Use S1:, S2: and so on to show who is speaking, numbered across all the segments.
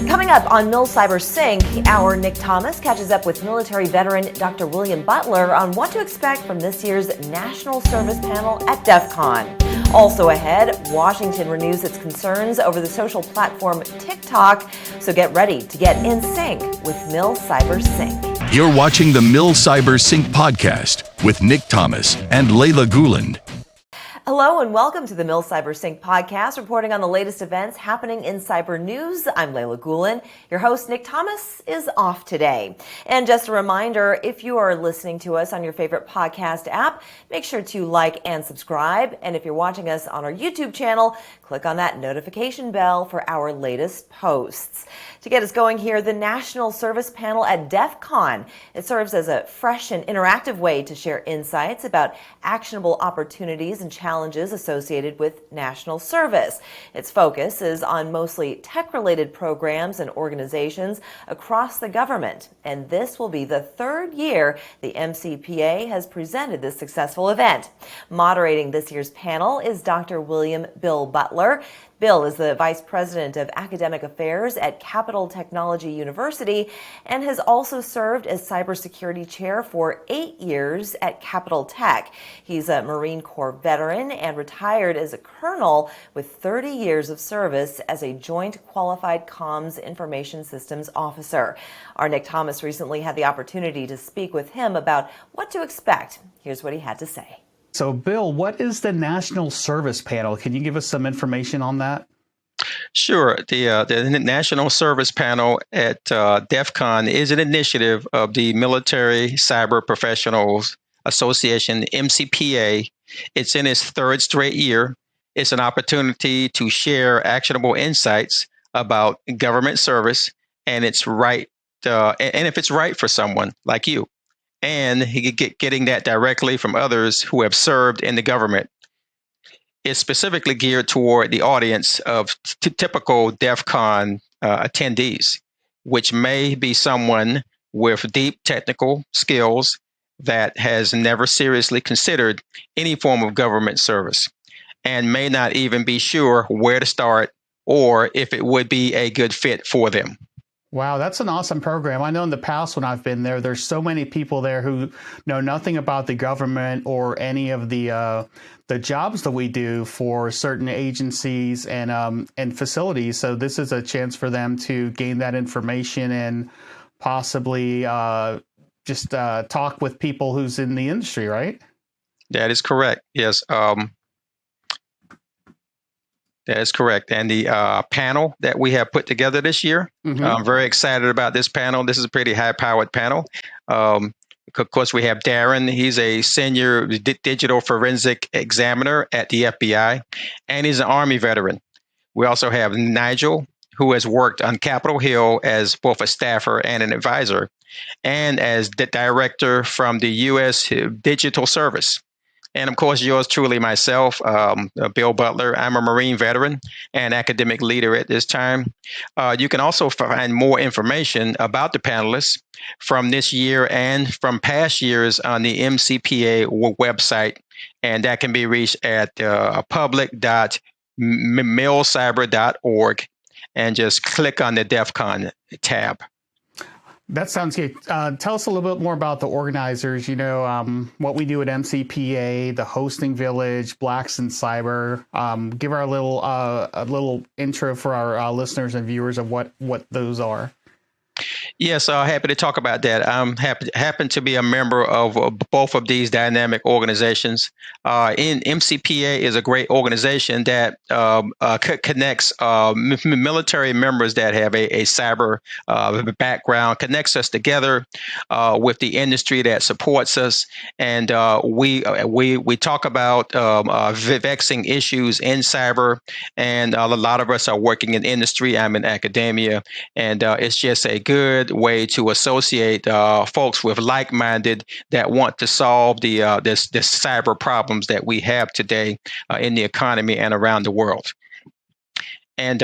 S1: Coming up on MilCyberSync, our Nick Thomas catches up with military veteran Dr. William Butler on what to expect from this year's National Service Panel at DEF CON. Also ahead, Washington renews its concerns over the social platform TikTok, so get ready to get in sync with MilCyberSync.
S2: You're watching the MilCyberSync podcast with Nick Thomas and Layla Guland.
S1: Hello and welcome to the MilCyberSync podcast, reporting on the latest events happening in cyber news. I'm Layla Guland. Your host, Nick Thomas, is off today. And just a reminder, if you are listening to us on your favorite podcast app, make sure to like and subscribe. And if you're watching us on our YouTube channel, click on that notification bell for our latest posts. To get us going here, the National Service Panel at DEF CON. It serves as a fresh and interactive way to share insights about actionable opportunities and challenges associated with national service. Its focus is on mostly tech-related programs and organizations across the government. And this will be the third year the MCPA has presented this successful event. Moderating this year's panel is Dr. William Bill Butler. Bill is the Vice President of Academic Affairs at Capital Technology University and has also served as Cybersecurity Chair for 8 years at Capital Tech. He's a Marine Corps veteran and retired as a colonel with 30 years of service as a Joint Qualified Comms Information Systems Officer. Our Nick Thomas recently had the opportunity to speak with him about what to expect. Here's what he had to say.
S3: So, Bill, what is the National Service Panel? Can you give us some information on that?
S4: Sure. The National Service Panel at DEF CON is an initiative of the Military Cyber Professionals Association, MCPA. It's in its third straight year. It's an opportunity to share actionable insights about government service and its right, and if it's right for someone like you. And he could getting that directly from others who have served in the government. It's specifically geared toward the audience of typical DEF CON attendees, which may be someone with deep technical skills that has never seriously considered any form of government service and may not even be sure where to start or if it would be a good fit for them.
S3: Wow, that's an awesome program. I know in the past when I've been there, there's so many people there who know nothing about the government or any of the jobs that we do for certain agencies and facilities. So this is a chance for them to gain that information and possibly just talk with people who's in the industry, right?
S4: That is correct. Yes. That is correct. And the panel that we have put together this year, I'm very excited about this panel. This is a pretty high-powered panel. Of course, we have Darren. He's a senior digital forensic examiner at the FBI, and he's an Army veteran. We also have Nigel, who has worked on Capitol Hill as both a staffer and an advisor, and as the director from the U.S. Digital Service. And of course, yours truly, myself, Bill Butler. I'm a Marine veteran and academic leader at this time. You can also find more information about the panelists from this year and from past years on the MCPA website. And that can be reached at public.milcyber.org and just click on the DEF CON tab.
S3: That sounds good. Tell us a little bit more about the organizers, what we do at MCPA, the hosting village, Blacks in Cyber. Give our a little intro for our listeners and viewers of what those are.
S4: Yes, happy to talk about that. I'm happen to be a member of both of these dynamic organizations. In MCPA is a great organization that connects military members that have a cyber background, connects us together with the industry that supports us, and we talk about vexing issues in cyber. And a lot of us are working in industry. I'm in academia, and it's just a good way to associate folks with like-minded that want to solve the cyber problems that we have today in the economy and around the world. And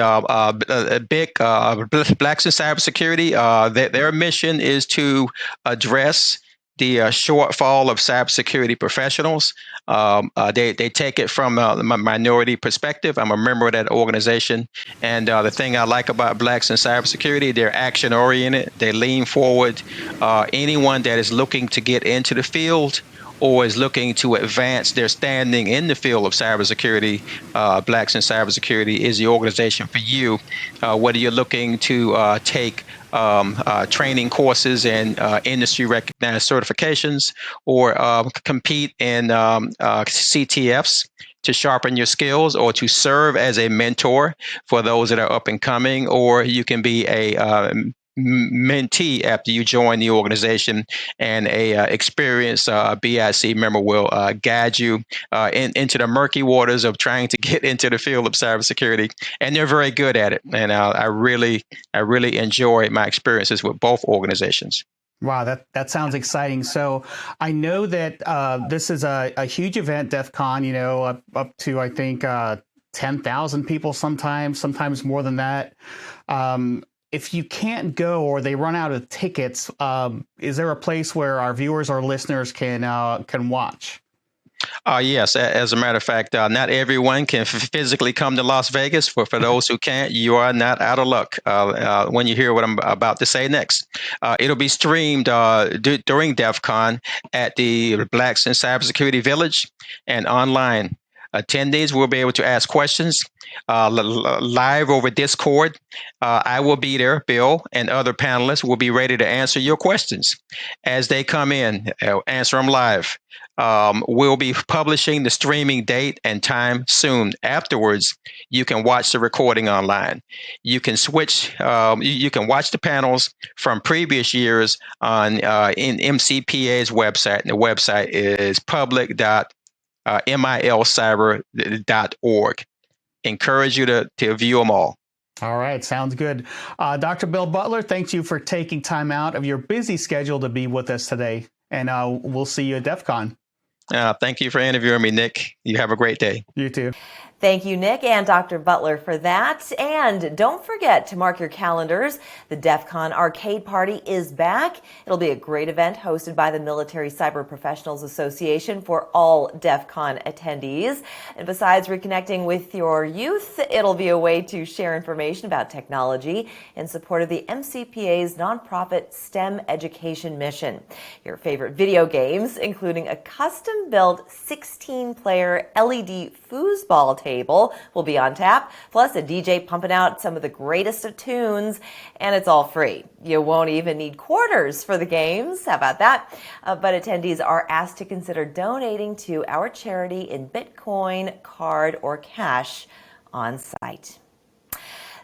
S4: big Blacks in Cybersecurity, their mission is to address the shortfall of cybersecurity professionals. They take it from a minority perspective. I'm a member of that organization, and the thing I like about Blacks in cybersecurity, they're action oriented. They lean forward. Anyone that is looking to get into the field or is looking to advance their standing in the field of cybersecurity, Blacks in Cybersecurity is the organization for you. Whether you're looking to take training courses and industry recognized certifications, or compete in CTFs to sharpen your skills, or to serve as a mentor for those that are up and coming, or you can be a mentee after you join the organization, and a experienced BIC member will guide you into the murky waters of trying to get into the field of cybersecurity, and they're very good at it. And I really enjoy my experiences with both organizations.
S3: Wow, that sounds exciting. So I know that this is a huge event, DEF CON, up to, I think, 10,000 people sometimes more than that. If you can't go or they run out of tickets, is there a place where our viewers or listeners can watch?
S4: Yes, as a matter of fact, not everyone can physically come to Las Vegas. For those who can't, you are not out of luck when you hear what I'm about to say next. It'll be streamed during DEF CON at the Blacks in Cybersecurity Village and online. Attendees will be able to ask questions live over Discord. I will be there. Bill and other panelists will be ready to answer your questions as they come in. Answer them live. We'll be publishing the streaming date and time soon. Afterwards, you can watch the recording online. You can switch. You can watch the panels from previous years on in MCPA's website. And the website is milcyber.org. Encourage you to view them all.
S3: All right, sounds good. Dr. Bill Butler, thank you for taking time out of your busy schedule to be with us today. And we'll see you at DEF CON.
S4: Thank you for interviewing me, Nick. You have a great day.
S3: You too.
S1: Thank you, Nick and Dr. Butler, for that. And don't forget to mark your calendars. The DEF CON Arcade Party is back. It'll be a great event hosted by the Military Cyber Professionals Association for all DEF CON attendees. And besides reconnecting with your youth, it'll be a way to share information about technology in support of the MCPA's nonprofit STEM education mission. Your favorite video games, including a custom-built 16-player LED foosball table, will be on tap, plus a DJ pumping out some of the greatest of tunes, and it's all free. You won't even need quarters for the games. How about that? But attendees are asked to consider donating to our charity in Bitcoin, card, or cash on site.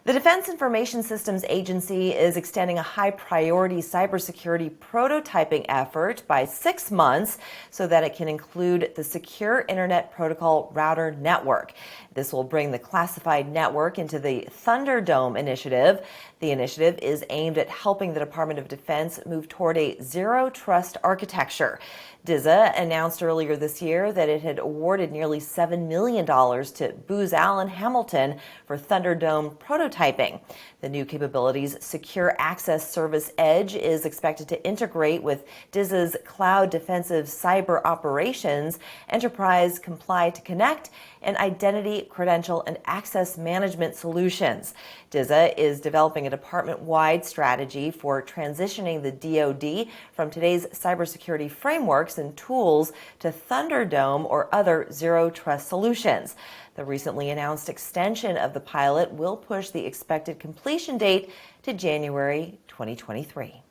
S1: The Defense Information Systems Agency is extending a high-priority cybersecurity prototyping effort by 6 months so that it can include the Secure Internet Protocol Router Network. This will bring the classified network into the Thunderdome initiative. The initiative is aimed at helping the Department of Defense move toward a zero-trust architecture. DISA announced earlier this year that it had awarded nearly $7 million to Booz Allen Hamilton for Thunderdome prototyping. The new capability's Secure Access Service Edge is expected to integrate with DISA's Cloud Defensive Cyber Operations, Enterprise Comply to Connect, and Identity, Credential, and Access Management solutions. DISA is developing a department-wide strategy for transitioning the DoD from today's cybersecurity frameworks and tools to Thunderdome or other zero-trust solutions. The recently announced extension of the pilot will push the expected completion date to January 2023.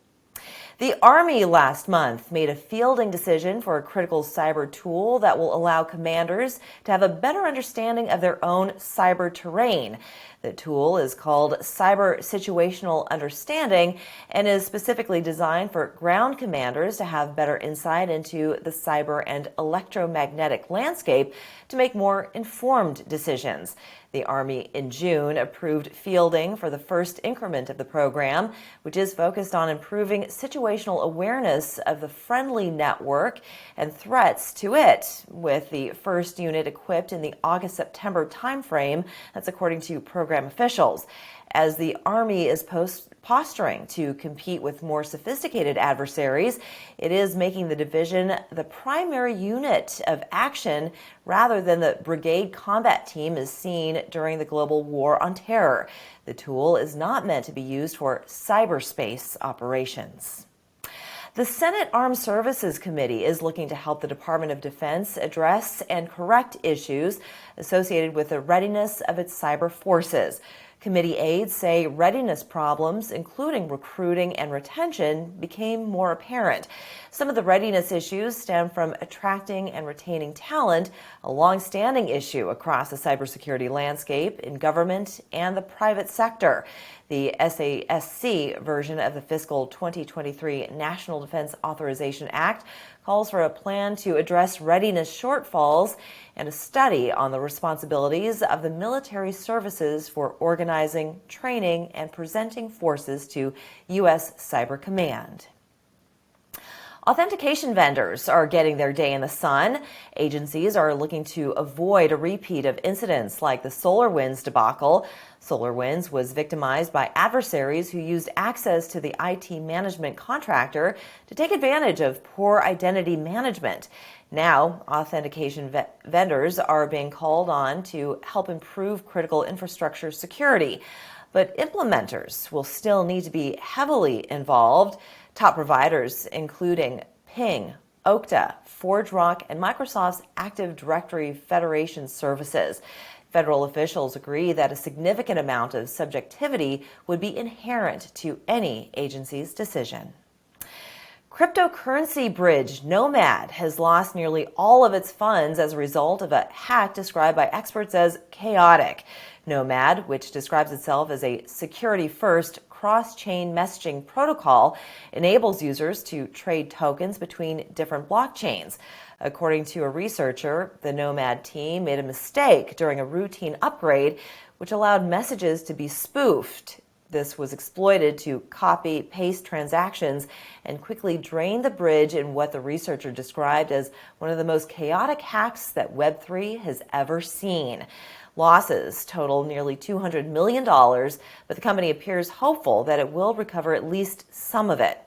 S1: The Army last month made a fielding decision for a critical cyber tool that will allow commanders to have a better understanding of their own cyber terrain. The tool is called Cyber Situational Understanding and is specifically designed for ground commanders to have better insight into the cyber and electromagnetic landscape to make more informed decisions. The Army in June approved fielding for the first increment of the program, which is focused on improving situational awareness of the friendly network and threats to it, with the first unit equipped in the August-September timeframe. That's according to program program officials. As the Army is posturing to compete with more sophisticated adversaries, it is making the division the primary unit of action rather than the brigade combat team is seen during the global war on terror. The tool is not meant to be used for cyberspace operations. The Senate Armed Services Committee is looking to help the Department of Defense address and correct issues associated with the readiness of its cyber forces. Committee aides say readiness problems, including recruiting and retention, became more apparent. Some of the readiness issues stem from attracting and retaining talent, a long-standing issue across the cybersecurity landscape in government and the private sector. The SASC version of the fiscal 2023 National Defense Authorization Act calls for a plan to address readiness shortfalls and a study on the responsibilities of the military services for organizing, training, and presenting forces to U.S. Cyber Command. Authentication vendors are getting their day in the sun. Agencies are looking to avoid a repeat of incidents like the SolarWinds debacle. SolarWinds was victimized by adversaries who used access to the IT management contractor to take advantage of poor identity management. Now, authentication vendors are being called on to help improve critical infrastructure security. But implementers will still need to be heavily involved. Top providers, including Ping, Okta, ForgeRock, and Microsoft's Active Directory Federation services. Federal officials agree that a significant amount of subjectivity would be inherent to any agency's decision. Cryptocurrency bridge Nomad has lost nearly all of its funds as a result of a hack described by experts as chaotic. Nomad, which describes itself as a security-first cross-chain messaging protocol, enables users to trade tokens between different blockchains. According to a researcher, the Nomad team made a mistake during a routine upgrade, which allowed messages to be spoofed. This was exploited to copy-paste transactions and quickly drain the bridge in what the researcher described as one of the most chaotic hacks that Web3 has ever seen. Losses total nearly $200 million, but the company appears hopeful that it will recover at least some of it.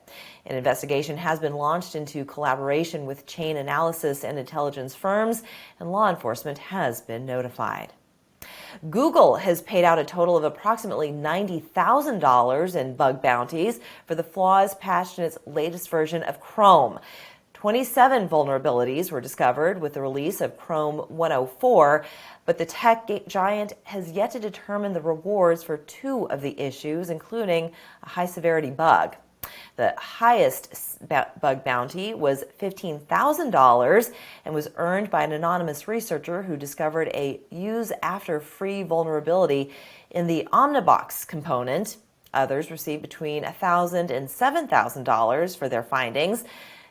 S1: An investigation has been launched into collaboration with chain analysis and intelligence firms, and law enforcement has been notified. Google has paid out a total of approximately $90,000 in bug bounties for the flaws patched in its latest version of Chrome. 27 vulnerabilities were discovered with the release of Chrome 104, but the tech giant has yet to determine the rewards for 2 of the issues, including a high-severity bug. The highest bug bounty was $15,000 and was earned by an anonymous researcher who discovered a use-after-free vulnerability in the Omnibox component. Others received between $1,000 and $7,000 for their findings.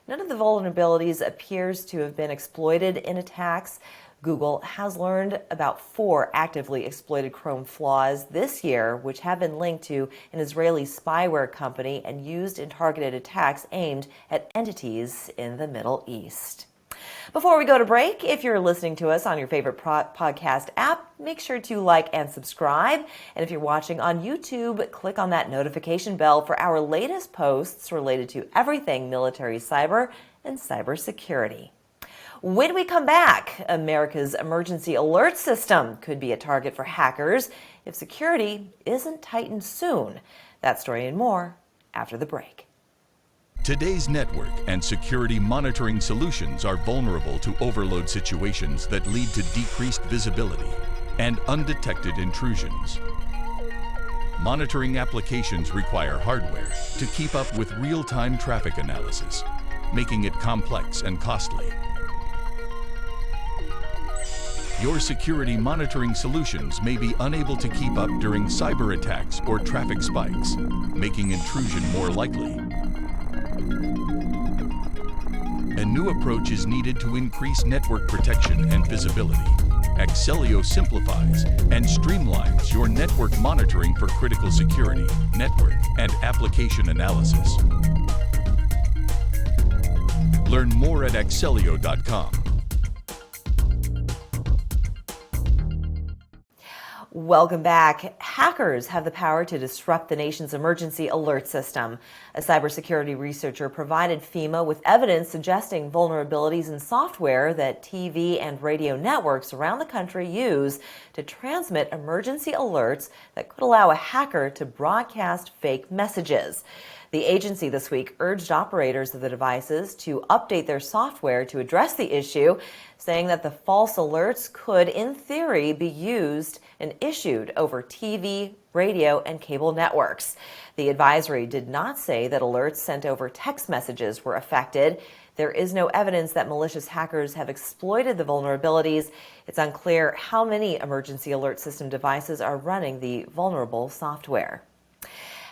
S1: None of the vulnerabilities appears to have been exploited in attacks. Google has learned about 4 actively exploited Chrome flaws this year, which have been linked to an Israeli spyware company and used in targeted attacks aimed at entities in the Middle East. Before we go to break, if you're listening to us on your favorite podcast app, make sure to like and subscribe. And if you're watching on YouTube, click on that notification bell for our latest posts related to everything military cyber and cybersecurity. When we come back, America's emergency alert system could be a target for hackers if security isn't tightened soon. That story and more after the break.
S2: Today's network and security monitoring solutions are vulnerable to overload situations that lead to decreased visibility and undetected intrusions. Monitoring applications require hardware to keep up with real-time traffic analysis, making it complex and costly. Your security monitoring solutions may be unable to keep up during cyber attacks or traffic spikes, making intrusion more likely. A new approach is needed to increase network protection and visibility. Axellio simplifies and streamlines your network monitoring for critical security, network, and application analysis. Learn more at axellio.com.
S1: Welcome back. Hackers have the power to disrupt the nation's emergency alert system. A cybersecurity researcher provided FEMA with evidence suggesting vulnerabilities in software that TV and radio networks around the country use to transmit emergency alerts that could allow a hacker to broadcast fake messages. The agency this week urged operators of the devices to update their software to address the issue, saying that the false alerts could, in theory, be used and issued over TV, radio, and cable networks. The advisory did not say that alerts sent over text messages were affected. There is no evidence that malicious hackers have exploited the vulnerabilities. It's unclear how many emergency alert system devices are running the vulnerable software.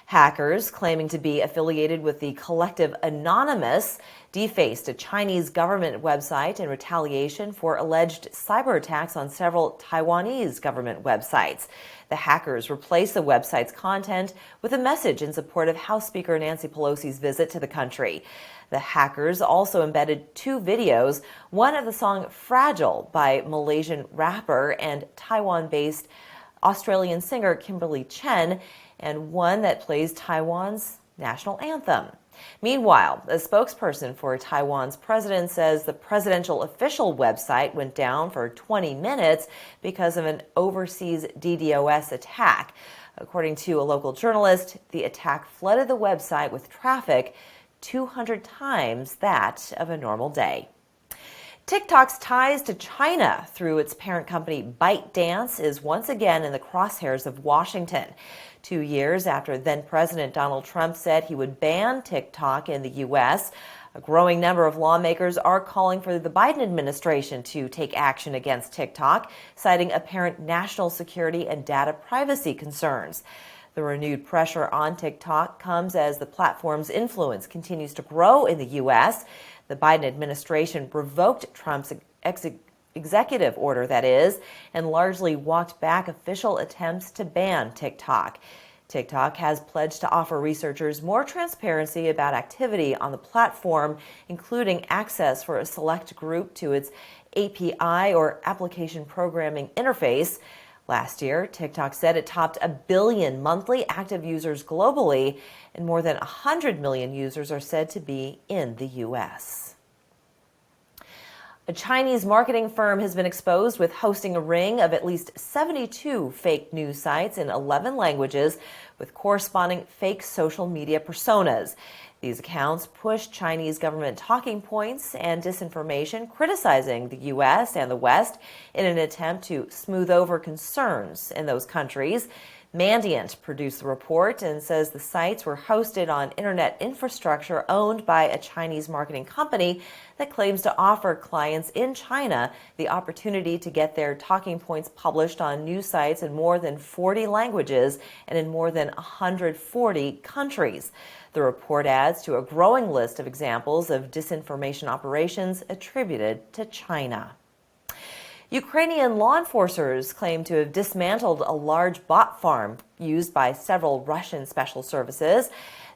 S1: Hackers claiming to be affiliated with the collective Anonymous defaced a Chinese government website in retaliation for alleged cyber attacks on several Taiwanese government websites. The hackers replaced the website's content with a message in support of House Speaker Nancy Pelosi's visit to the country. The hackers also embedded two videos, one of the song Fragile by Malaysian rapper and Taiwan-based Australian singer Kimberly Chen, and one that plays Taiwan's national anthem. Meanwhile, a spokesperson for Taiwan's president says the presidential official website went down for 20 minutes because of an overseas DDoS attack. According to a local journalist, the attack flooded the website with traffic 200 times that of a normal day. TikTok's ties to China through its parent company ByteDance is once again in the crosshairs of Washington. 2 years after then-President Donald Trump said he would ban TikTok in the U.S., a growing number of lawmakers are calling for the Biden administration to take action against TikTok, citing apparent national security and data privacy concerns. The renewed pressure on TikTok comes as the platform's influence continues to grow in the U.S. The Biden administration revoked Trump's executive order, that is, and largely walked back official attempts to ban TikTok. TikTok has pledged to offer researchers more transparency about activity on the platform, including access for a select group to its API or application programming interface. Last year, TikTok said it topped 1 billion monthly active users globally, and more than 100 million users are said to be in the U.S. A Chinese marketing firm has been exposed with hosting a ring of at least 72 fake news sites in 11 languages with corresponding fake social media personas. These accounts push Chinese government talking points and disinformation, criticizing the U.S. and the West in an attempt to smooth over concerns in those countries. Mandiant produced the report and says the sites were hosted on internet infrastructure owned by a Chinese marketing company that claims to offer clients in China the opportunity to get their talking points published on news sites in more than 40 languages and in more than 140 countries. The report adds to a growing list of examples of disinformation operations attributed to China. Ukrainian law enforcers claim to have dismantled a large bot farm used by several Russian special services.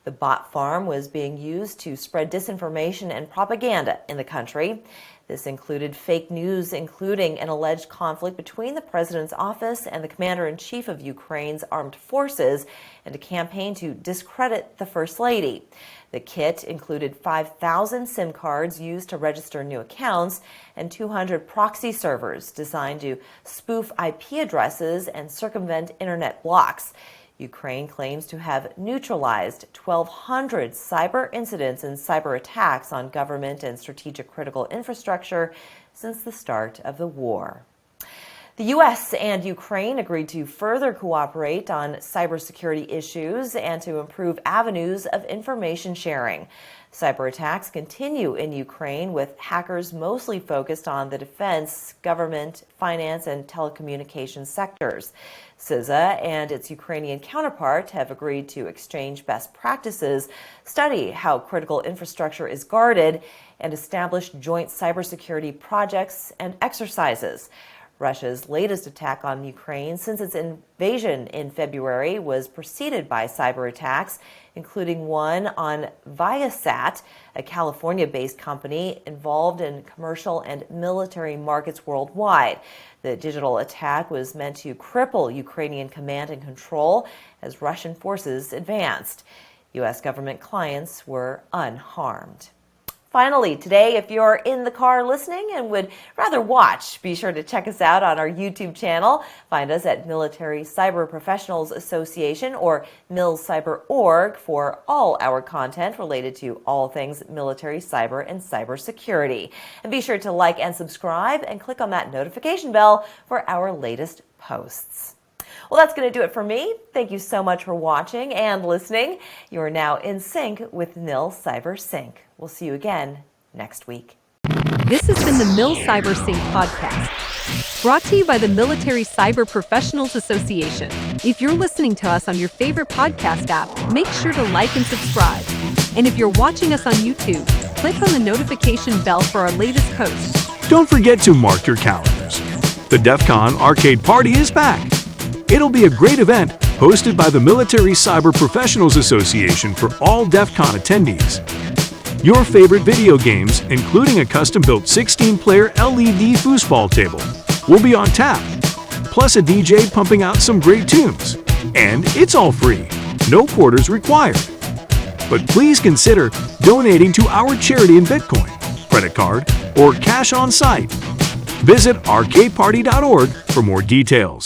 S1: The bot farm was being used to spread disinformation and propaganda in the country. This included fake news, including an alleged conflict between the president's office and the commander-in-chief of Ukraine's armed forces, and a campaign to discredit the first lady. The kit included 5,000 SIM cards used to register new accounts and 200 proxy servers designed to spoof IP addresses and circumvent internet blocks. Ukraine claims to have neutralized 1,200 cyber incidents and cyber attacks on government and strategic critical infrastructure since the start of the war. The U.S. and Ukraine agreed to further cooperate on cybersecurity issues and to improve avenues of information sharing. Cyber attacks continue in Ukraine, with hackers mostly focused on the defense, government, finance, and telecommunications sectors. CISA and its Ukrainian counterpart have agreed to exchange best practices, study how critical infrastructure is guarded, and establish joint cybersecurity projects and exercises. Russia's latest attack on Ukraine since its invasion in February was preceded by cyber attacks, including one on Viasat, a California-based company involved in commercial and military markets worldwide. The digital attack was meant to cripple Ukrainian command and control as Russian forces advanced. U.S. government clients were unharmed. Finally, today, if you're in the car listening and would rather watch, be sure to check us out on our YouTube channel. Find us at Military Cyber Professionals Association or MilCyber.org for all our content related to all things military, cyber, and cybersecurity. And be sure to like and subscribe and click on that notification bell for our latest posts. Well, that's going to do it for me. Thank you so much for watching and listening. You are now in sync with MilCyberSync. We'll see you again next week.
S5: This has been the MilCyberSync podcast, brought to you by the Military Cyber Professionals Association. If you're listening to us on your favorite podcast app, make sure to like and subscribe. And if you're watching us on YouTube, click on the notification bell for our latest posts.
S6: Don't forget to mark your calendars. The DEF CON Arcade Party is back. It'll be a great event hosted by the Military Cyber Professionals Association for all DEF CON attendees. Your favorite video games, including a custom-built 16-player LED foosball table, will be on tap, plus a DJ pumping out some great tunes. And it's all free, no quarters required. But please consider donating to our charity in Bitcoin, credit card, or cash on site. Visit arcadeparty.org for more details.